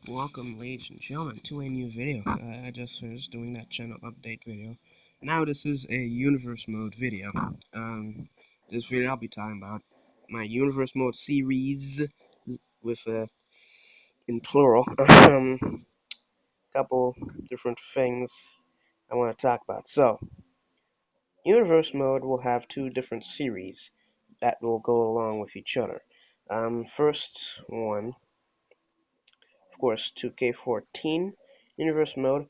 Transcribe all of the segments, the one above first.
Welcome, ladies and gentlemen, to a new video. I just finished doing that channel update video. Now this is a universe mode video. This video I'll be talking about my universe mode series with in plural. Couple different things I want to talk about. So, universe mode will have two different series that will go along with each other. First one, of course, 2K14 universe mode.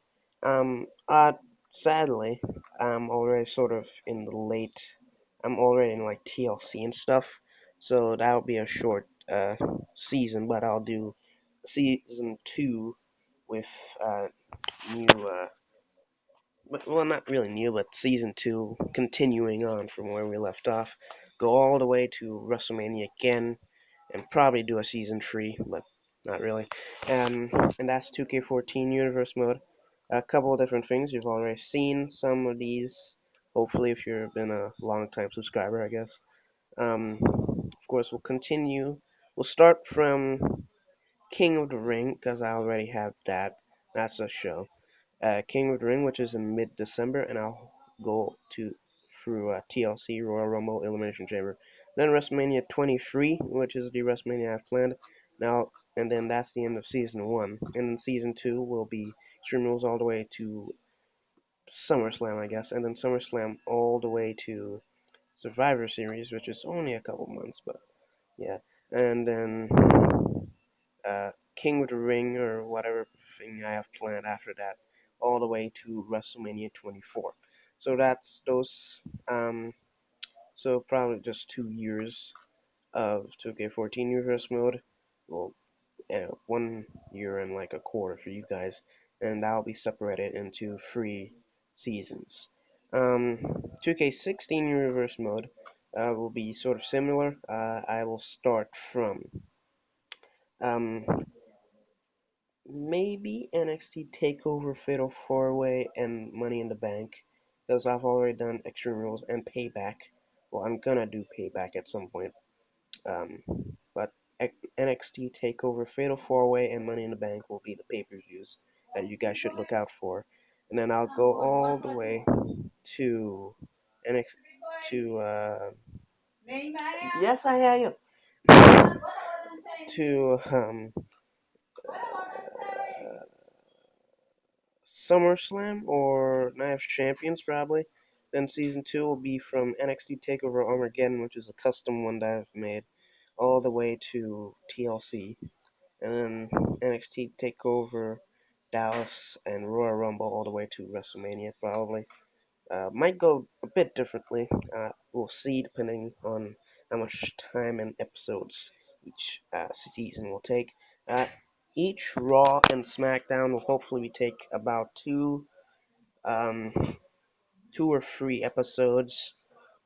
Sadly, I'm already sort of in the late. I'm already in like TLC and stuff, so that'll be a short season. But I'll do season 2 with new well, not really new, but season 2 continuing on from where we left off. Go all the way to WrestleMania again, and probably do a season 3, but not really. And that's 2K14 Universe Mode. A couple of different things. You've already seen some of these, hopefully, if you've been a long time subscriber, I guess. Of course, we'll continue. We'll start from King of the Ring, because I already have that. That's a show. King of the Ring, which is in mid-December, and I'll go through TLC, Royal Rumble, Elimination Chamber. Then WrestleMania 23, which is the WrestleMania I've planned. Now, and then that's the end of Season 1. And then Season 2 will be Extreme Rules all the way to SummerSlam, I guess. And then SummerSlam all the way to Survivor Series, which is only a couple months, but yeah. And then King of the Ring or whatever thing I have planned after that, all the way to WrestleMania 24. So that's those. So probably just 2 years of 2K14 Universe mode. Well, 1 year and like a quarter for you guys, and that'll be separated into 3 seasons. 2K16 Universe mode will be sort of similar. I will start from um, maybe NXT Takeover Fatal 4-Way and Money in the Bank, because I've already done Extreme Rules and Payback. Well, I'm gonna do Payback at some point. Um, but NXT Takeover Fatal 4-Way and Money in the Bank will be the pay-per-views that you guys should look out for. And then I'll go all the way to NXT to yes, I am to SummerSlam or Night of Champions, probably. Then Season 2 will be from NXT TakeOver Armageddon, which is a custom one that I've made, all the way to TLC. And then NXT TakeOver Dallas and Royal Rumble all the way to WrestleMania, probably. Might go a bit differently. We'll see, depending on how much time and episodes each season will take. Uh, each Raw and SmackDown will hopefully take about um, 2 or 3 episodes,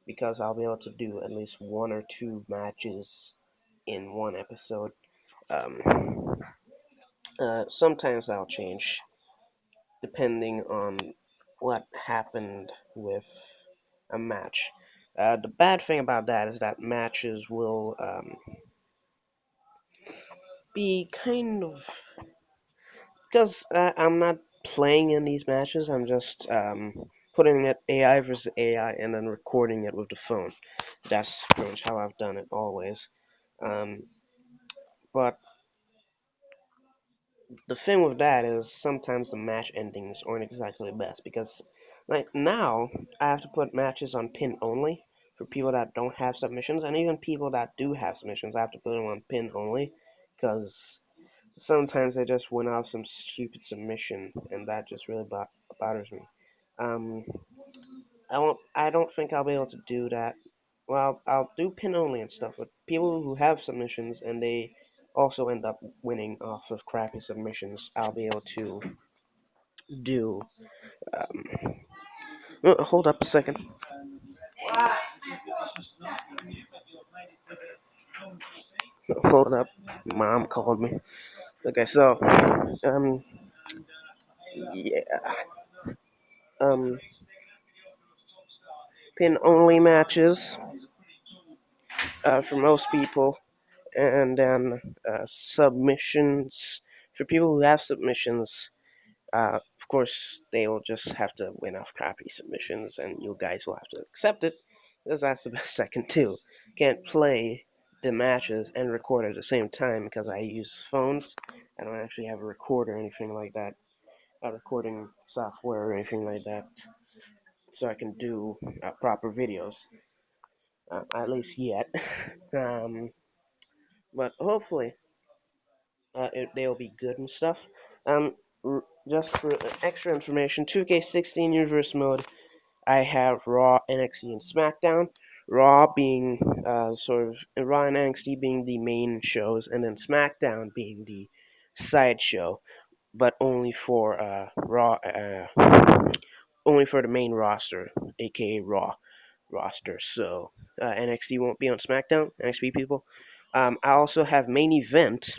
because I'll be able to do at least 1 or 2 matches in one episode. Sometimes I'll change depending on what happened with a match. The bad thing about that is that matches will be kind of, because I'm not playing in these matches. I'm just putting it AI versus AI and then recording it with the phone. That's pretty much how I've done it always. Um, but the thing with that is sometimes the match endings aren't exactly the best, because like now I have to put matches on pin only for people that don't have submissions, and even people that do have submissions I have to put them on pin only, because sometimes they just went off some stupid submission, and that just really bothers me. um I don't think I'll be able to do that. Well, I'll do pin only and stuff, but people who have submissions and they also end up winning off of crappy submissions, I'll be able to do. Hold up a second. Hold up. Mom called me. Okay, so, um, yeah, um, pin only matches for most people, and then submissions For people who have submissions, of course, they will just have to win off copy submissions, and you guys will have to accept it, because that's the best I can do. Can't play the matches and record at the same time because I use phones. I don't actually have a recorder or anything like that, a recording software or anything like that, so I can do proper videos, at least yet. um, but hopefully, they'll be good and stuff. Um, just for extra information, 2K16 Universe Mode, I have Raw, NXT, and SmackDown. Raw being Raw and NXT being the main shows, and then SmackDown being the side show, but only for Raw, only for the main roster, aka Raw roster. So NXT won't be on SmackDown. NXT people. I also have main event,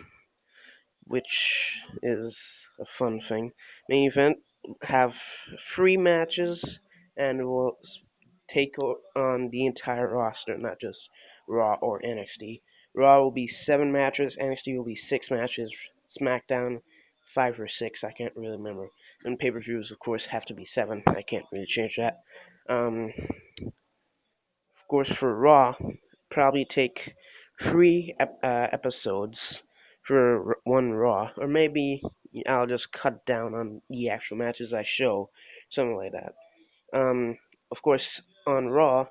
which is a fun thing. Main event have free matches and will take on the entire roster, not just Raw or NXT. Raw will be 7 matches, NXT will be 6 matches, SmackDown 5 or 6. I can't really remember. And pay-per-views, of course, have to be 7. I can't really change that. Of course, for Raw, probably take 3 episodes for one Raw, or maybe I'll just cut down on the actual matches I show, something like that. Of course, on Raw,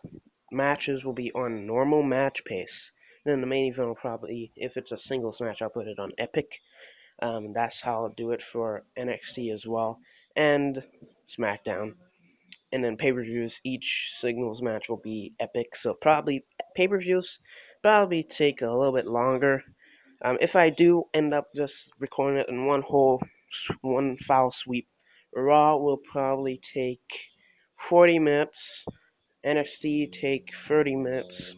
matches will be on normal match pace. Then the main event will probably, if it's a singles match, I'll put it on Epic. That's how I'll do it for NXT as well, and SmackDown. And then pay-per-views, each singles match will be epic. So probably pay-per-views probably take a little bit longer. If I do end up just recording it in one foul sweep, Raw will probably take 40 minutes, NXT take 30 minutes,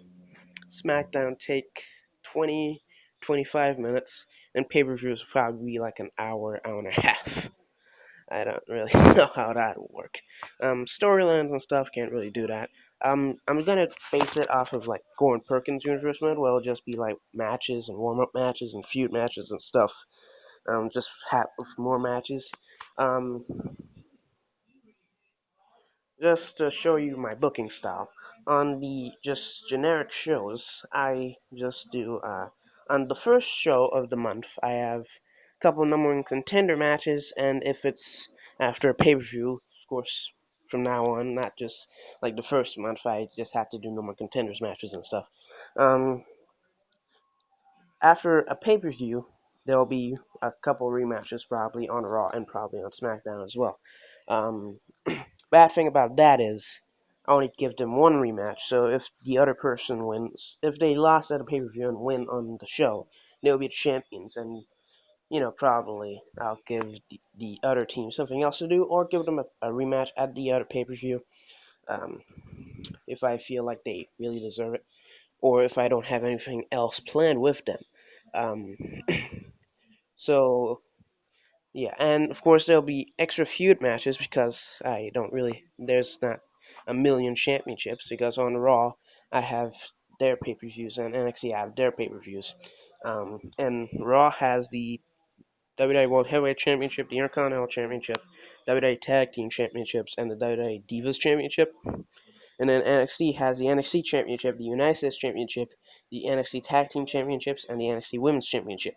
SmackDown take 20, 25 minutes, and pay-per-views will probably be like an hour and a half. I don't really know how that will work. Storylines and stuff can't really do that. I'm gonna base it off of like Gordon Perkins' Universe Mode, where it'll just be like matches and warm up matches and feud matches and stuff. Just have more matches. Um, just to show you my booking style. On the just generic shows, I just do on the first show of the month, I have a couple number one contender matches, and if it's after a pay per view, of course, from now on, not just like the first month, I just have to do number one contenders matches and stuff. Um, After a pay per view, there'll be a couple rematches probably on Raw and probably on SmackDown as well. Um, Bad thing about that is I only give them one rematch. So if the other person wins, if they lost at a pay per view and win on the show, they'll be champions. And probably I'll give the other team something else to do, or give them a rematch at the other pay per view. Um, if I feel like they really deserve it, or if I don't have anything else planned with them. Um, so Yeah, and of course there'll be extra feud matches because there's not a million championships because on Raw I have their pay per views and NXT have their pay per views. And Raw has the WWE World Heavyweight Championship, the Intercontinental Championship, WWE Tag Team Championships, and the WWE Divas Championship. And then NXT has the NXT Championship, the United States Championship, the NXT Tag Team Championships, and the NXT Women's Championship.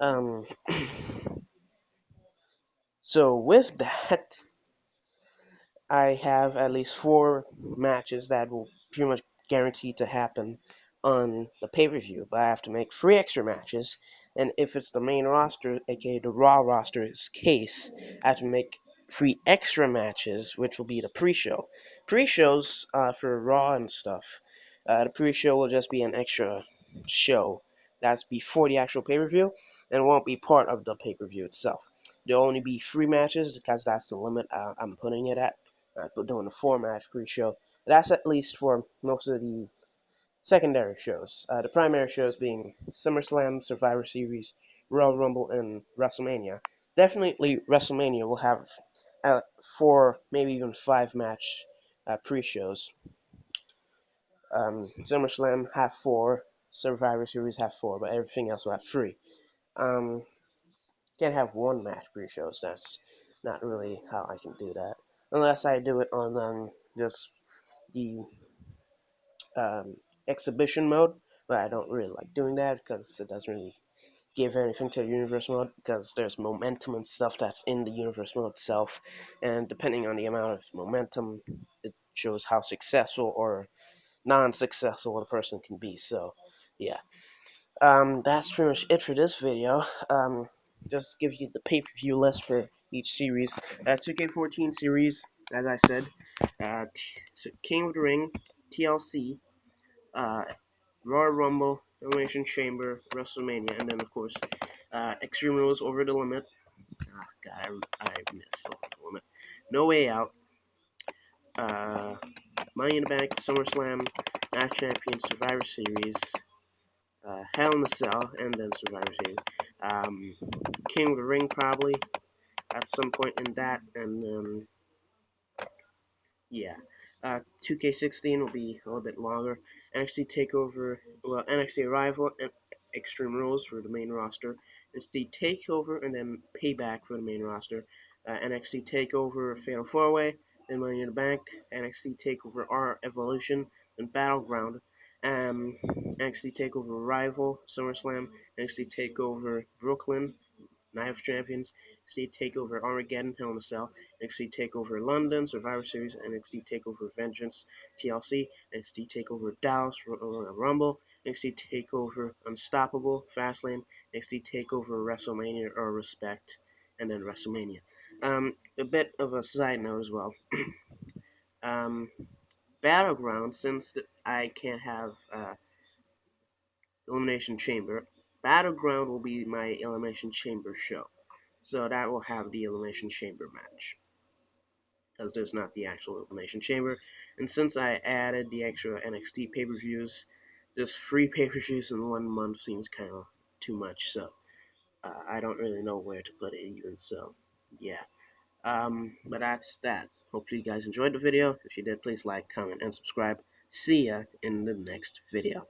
Um, so with that, I have at least 4 matches that will pretty much guaranteed to happen on the pay per view, but I have to make 3 extra matches. And if it's the main roster, aka the Raw roster's case, I have to make 3 extra matches, which will be the pre show. Pre shows for Raw and stuff. The pre show will just be an extra show that's before the actual pay per view and won't be part of the pay per view itself. There'll only be 3 matches because that's the limit I'm putting it at. Doing a 4 match pre-show. That's at least for most of the secondary shows. The primary shows being SummerSlam, Survivor Series, Royal Rumble, and WrestleMania. Definitely WrestleMania will have 4, maybe even 5 match pre-shows. SummerSlam have 4, Survivor Series have 4, but everything else will have 3. Um, can't have one match pre-shows. That's not really how I can do that, unless I do it on just the um, exhibition mode. But I don't really like doing that because it doesn't really give anything to the universe mode, because there's momentum and stuff that's in the universe mode itself, and depending on the amount of momentum, it shows how successful or non-successful a person can be. So yeah, that's pretty much it for this video. Just give you the pay-per-view list for each series. 2K14 series, as I said, King of the Ring, TLC, uh, Royal Rumble, Elimination Chamber, WrestleMania, and then of course Extreme Rules, Over the Limit. God, I missed Over the Limit. No Way Out, uh, Money in the Bank, SummerSlam, Night Champions, Survivor Series, Hell in a Cell, and then Survivor Series. Um, King of the Ring probably at some point in that, and then yeah. 2K16 will be a little bit longer. NXT Takeover, well, NXT Arrival and Extreme Rules for the main roster. NXT Takeover and then Payback for the main roster. NXT Takeover Fatal 4-Way, then Money in the Bank. NXT Takeover R Evolution, then Battleground. NXT Takeover Arrival, SummerSlam. NXT Takeover Brooklyn, Night of Champions, NXT TakeOver Armageddon, Hell in a Cell, NXT TakeOver London, Survivor Series, NXT TakeOver Vengeance, TLC, NXT TakeOver Dallas, Rumble, NXT TakeOver Unstoppable, Fastlane, NXT TakeOver WrestleMania or Respect, and then WrestleMania. A bit of a side note as well. um, Battleground, since I can't have Elimination Chamber, Battleground will be my Elimination Chamber show. So that will have the Elimination Chamber match, because there's not the actual Elimination Chamber. And since I added the extra NXT pay-per-views, just 3 pay-per-views in 1 month seems kind of too much. So I don't really know where to put it even. So yeah. But that's that. Hopefully you guys enjoyed the video. If you did, please like, comment, and subscribe. See ya in the next video.